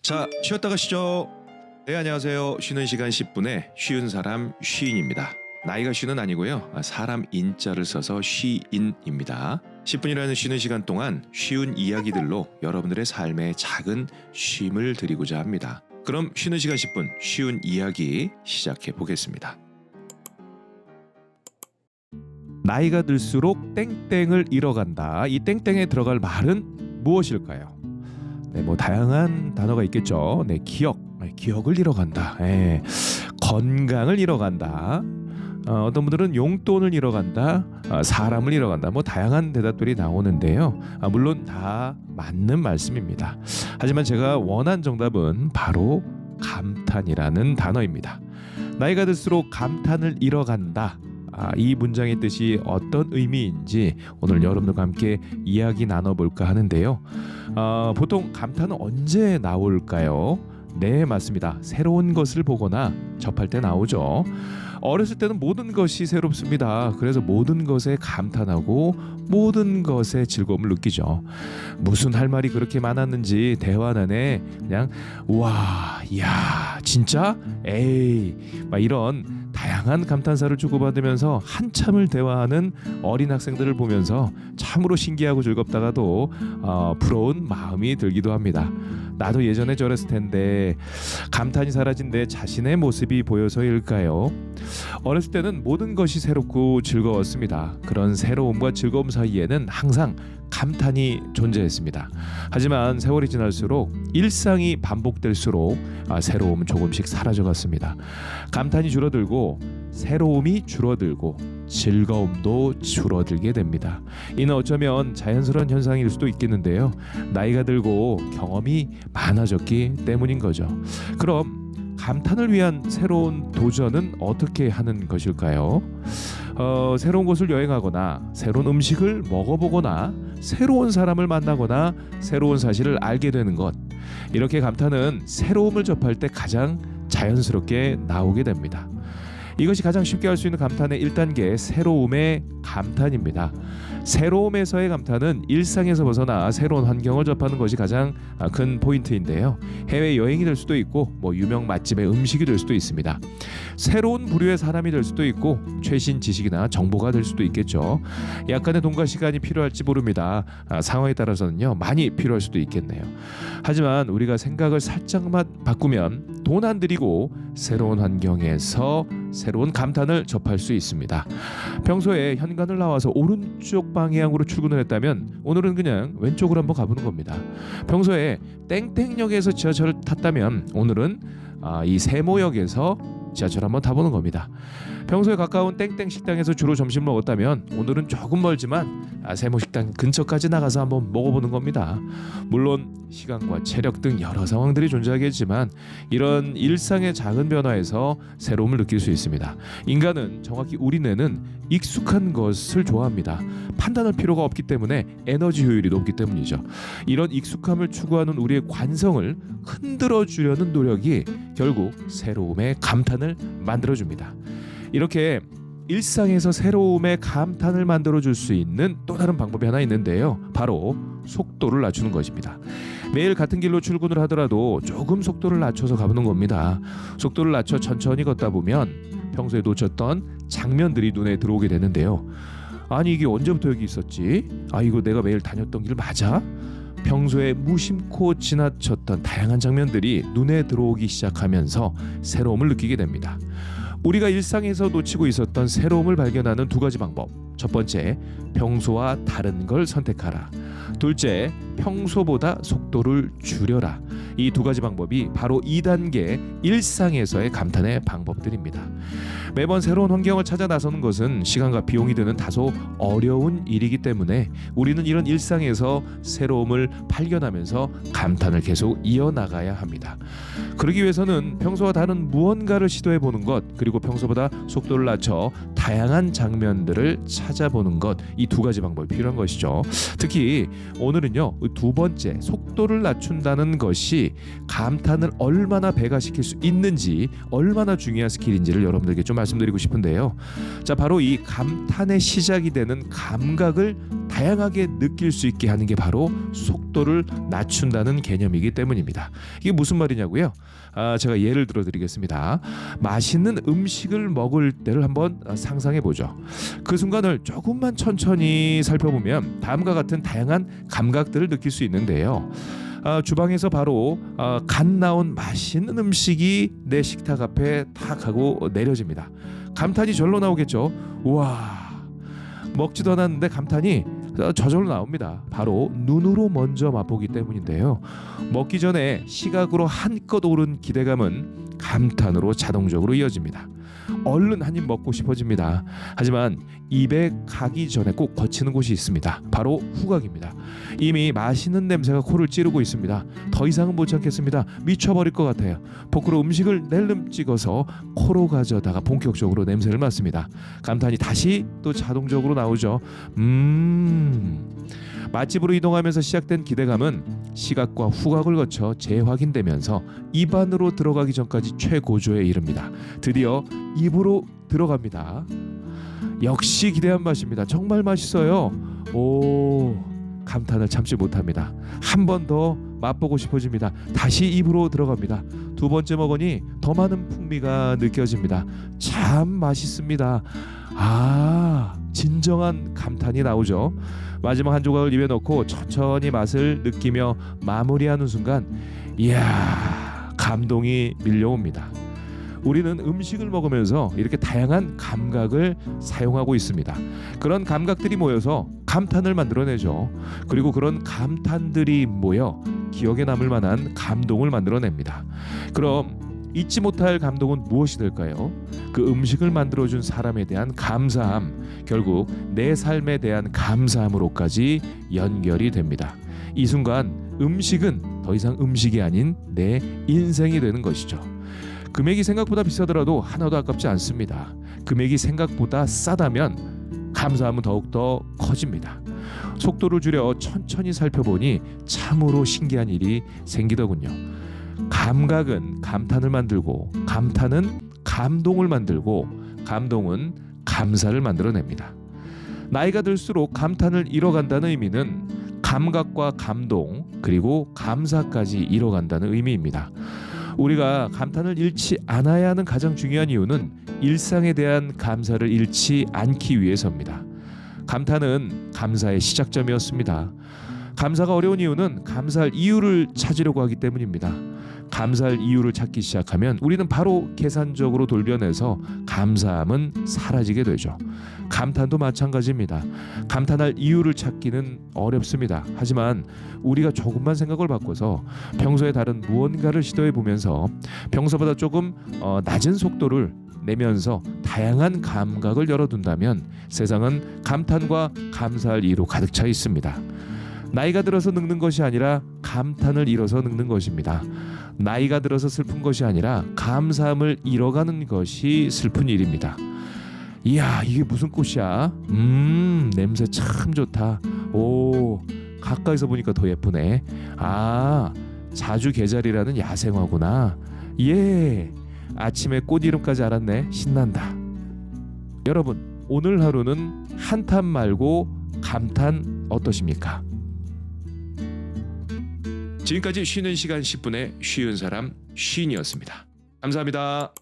자, 쉬었다 가시죠. 네, 안녕하세요. 쉬는 시간 10분에 쉬운 사람 쉬인입니다. 나이가 쉬는 아니고요. 사람 인자를 써서 쉬인입니다. 10분이라는 쉬는 시간 동안 쉬운 이야기들로 여러분들의 삶에 작은 쉼을 드리고자 합니다. 그럼 쉬는 시간 10분 쉬운 이야기 시작해 보겠습니다. 나이가 들수록 땡땡을 잃어간다. 이 땡땡에 들어갈 말은 무엇일까요? 네, 다양한 단어가 있겠죠. 네, 기억을 잃어간다. 건강을 잃어간다. 어떤 분들은 용돈을 잃어간다. 사람을 잃어간다. 다양한 대답들이 나오는데요. 물론 다 맞는 말씀입니다. 하지만 제가 원한 정답은 바로 감탄이라는 단어입니다. 나이가 들수록 감탄을 잃어간다. 이 문장의 뜻이 어떤 의미인지 오늘 여러분들과 함께 이야기 나눠볼까 하는데요. 보통 감탄은 언제 나올까요? 네, 맞습니다. 새로운 것을 보거나 접할 때 나오죠. 어렸을 때는 모든 것이 새롭습니다. 그래서 모든 것에 감탄하고 모든 것에 즐거움을 느끼죠. 무슨 할 말이 그렇게 많았는지 대화 내내 그냥 와, 야, 진짜? 에이, 이런 다양한 감탄사를 주고받으면서 한참을 대화하는 어린 학생들을 보면서 참으로 신기하고 즐겁다가도 부러운 마음이 들기도 합니다. 나도 예전에 저랬을 텐데 감탄이 사라진 내 자신의 모습이 보여서일까요? 어렸을 때는 모든 것이 새롭고 즐거웠습니다. 그런 새로움과 즐거움 사이에는 항상 감탄이 존재했습니다. 하지만 세월이 지날수록 일상이 반복될수록 새로움은 조금씩 사라져갔습니다. 감탄이 줄어들고 새로움이 줄어들고 즐거움도 줄어들게 됩니다. 이는 어쩌면 자연스러운 현상일 수도 있겠는데요. 나이가 들고 경험이 많아졌기 때문인 거죠. 그럼 감탄을 위한 새로운 도전은 어떻게 하는 것일까요? 새로운 곳을 여행하거나 새로운 음식을 먹어보거나 새로운 사람을 만나거나 새로운 사실을 알게 되는 것, 이렇게 감탄은 새로움을 접할 때 가장 자연스럽게 나오게 됩니다. 이것이 가장 쉽게 할 수 있는 감탄의 1단계, 새로움의 감탄입니다. 새로움에서의 감탄은 일상에서 벗어나 새로운 환경을 접하는 것이 가장 큰 포인트인데요. 해외여행이 될 수도 있고 유명 맛집의 음식이 될 수도 있습니다. 새로운 부류의 사람이 될 수도 있고 최신 지식이나 정보가 될 수도 있겠죠. 약간의 돈과 시간이 필요할지 모릅니다. 상황에 따라서는요, 많이 필요할 수도 있겠네요. 하지만 우리가 생각을 살짝만 바꾸면 돈 안 들이고 새로운 환경에서 새로운 감탄을 접할 수 있습니다. 평소에 현관을 나와서 오른쪽 방향으로 출근을 했다면 오늘은 그냥 왼쪽으로 한번 가보는 겁니다. 평소에 땡땡역에서 지하철을 탔다면 오늘은 이 세모역에서 지하철 한번 타보는 겁니다. 평소에 가까운 땡땡 식당에서 주로 점심을 먹었다면 오늘은 조금 멀지만 세모 식당 근처까지 나가서 한번 먹어보는 겁니다. 물론 시간과 체력 등 여러 상황들이 존재하겠지만 이런 일상의 작은 변화에서 새로움을 느낄 수 있습니다. 인간은, 정확히 우리 뇌는 익숙한 것을 좋아합니다. 판단할 필요가 없기 때문에 에너지 효율이 높기 때문이죠. 이런 익숙함을 추구하는 우리의 관성을 흔들어 주려는 노력이 결국 새로움의 감탄을 만들어줍니다. 이렇게 일상에서 새로움의 감탄을 만들어줄 수 있는 또 다른 방법이 하나 있는데요. 바로 속도를 낮추는 것입니다. 매일 같은 길로 출근을 하더라도 조금 속도를 낮춰서 가보는 겁니다. 속도를 낮춰 천천히 걷다 보면 평소에 놓쳤던 장면들이 눈에 들어오게 되는데요. 아니, 이게 언제부터 여기 있었지? 이거 내가 매일 다녔던 길 맞아? 평소에 무심코 지나쳤던 다양한 장면들이 눈에 들어오기 시작하면서 새로움을 느끼게 됩니다. 우리가 일상에서 놓치고 있었던 새로움을 발견하는 두 가지 방법. 첫 번째, 평소와 다른 걸 선택하라. 둘째, 평소보다 속도를 줄여라. 이 두 가지 방법이 바로 2단계 일상에서의 감탄의 방법들입니다. 매번 새로운 환경을 찾아 나서는 것은 시간과 비용이 드는 다소 어려운 일이기 때문에 우리는 이런 일상에서 새로움을 발견하면서 감탄을 계속 이어나가야 합니다. 그러기 위해서는 평소와 다른 무언가를 시도해보는 것, 그리고 평소보다 속도를 낮춰 다양한 장면들을 찾아보는 것, 이 두 가지 방법이 필요한 것이죠. 특히 오늘은요, 두 번째, 속도를 낮춘다는 것이 것이 감탄을 얼마나 배가시킬 수 있는지, 얼마나 중요한 스킬인지를 여러분들께 좀 말씀드리고 싶은데요. 자, 바로 이 감탄의 시작이 되는 감각을 다양하게 느낄 수 있게 하는 게 바로 속도를 낮춘다는 개념이기 때문입니다. 이게 무슨 말이냐고요? 제가 예를 들어 드리겠습니다. 맛있는 음식을 먹을 때를 한번 상상해 보죠. 그 순간을 조금만 천천히 살펴보면 다음과 같은 다양한 감각들을 느낄 수 있는데요. 주방에서 바로 갓 나온 맛있는 음식이 내 식탁 앞에 탁 하고 내려집니다. 감탄이 절로 나오겠죠. 우와, 먹지도 않았는데 감탄이 저절로 나옵니다. 바로 눈으로 먼저 맛보기 때문인데요. 먹기 전에 시각으로 한껏 오른 기대감은 감탄으로 자동적으로 이어집니다. 얼른 한 입 먹고 싶어집니다. 하지만 입에 가기 전에 꼭 거치는 곳이 있습니다. 바로 후각입니다. 이미 맛있는 냄새가 코를 찌르고 있습니다. 더 이상은 못 참겠습니다. 미쳐버릴 것 같아요. 포크로 음식을 낼름 찍어서 코로 가져다가 본격적으로 냄새를 맡습니다. 감탄이 다시 또 자동적으로 나오죠. 맛집으로 이동하면서 시작된 기대감은 시각과 후각을 거쳐 재확인되면서 입 안으로 들어가기 전까지 최고조에 이릅니다. 드디어 입으로 들어갑니다. 역시 기대한 맛입니다. 정말 맛있어요. 오, 감탄을 참지 못합니다. 한 번 더 맛보고 싶어집니다. 다시 입으로 들어갑니다. 두 번째 먹으니 더 많은 풍미가 느껴집니다. 참 맛있습니다. 진정한 감탄이 나오죠. 마지막 한 조각을 입에 넣고 천천히 맛을 느끼며 마무리하는 순간, 이야, 감동이 밀려옵니다. 우리는 음식을 먹으면서 이렇게 다양한 감각을 사용하고 있습니다. 그런 감각들이 모여서 감탄을 만들어내죠. 그리고 그런 감탄들이 모여 기억에 남을 만한 감동을 만들어냅니다. 그럼 잊지 못할 감동은 무엇이 될까요? 그 음식을 만들어준 사람에 대한 감사함, 결국 내 삶에 대한 감사함으로까지 연결이 됩니다. 이 순간 음식은 더 이상 음식이 아닌 내 인생이 되는 것이죠. 금액이 생각보다 비싸더라도 하나도 아깝지 않습니다. 금액이 생각보다 싸다면 감사함은 더욱더 커집니다. 속도를 줄여 천천히 살펴보니 참으로 신기한 일이 생기더군요. 감각은 감탄을 만들고, 감탄은 감동을 만들고, 감동은 감사를 만들어냅니다. 나이가 들수록 감탄을 잃어간다는 의미는 감각과 감동, 그리고 감사까지 잃어간다는 의미입니다. 우리가 감탄을 잃지 않아야 하는 가장 중요한 이유는 일상에 대한 감사를 잃지 않기 위해서입니다. 감탄은 감사의 시작점이었습니다. 감사가 어려운 이유는 감사할 이유를 찾으려고 하기 때문입니다. 감사할 이유를 찾기 시작하면 우리는 바로 계산적으로 돌려내서 감사함은 사라지게 되죠. 감탄도 마찬가지입니다. 감탄할 이유를 찾기는 어렵습니다. 하지만 우리가 조금만 생각을 바꿔서 평소에 다른 무언가를 시도해 보면서 평소보다 조금 낮은 속도를 내면서 다양한 감각을 열어둔다면 세상은 감탄과 감사할 이유로 가득 차 있습니다. 나이가 들어서 늙는 것이 아니라 감탄을 잃어서 늙는 것입니다. 나이가 들어서 슬픈 것이 아니라 감사함을 잃어가는 것이 슬픈 일입니다. 이야, 이게 무슨 꽃이야? 냄새 참 좋다. 오, 가까이서 보니까 더 예쁘네. 자주 개자리라는 야생화구나. 예, 아침에 꽃 이름까지 알았네. 신난다. 여러분, 오늘 하루는 한탄 말고 감탄 어떠십니까? 지금까지 쉬는 시간 10분의 쉬운 사람 쉬인이었습니다. 감사합니다.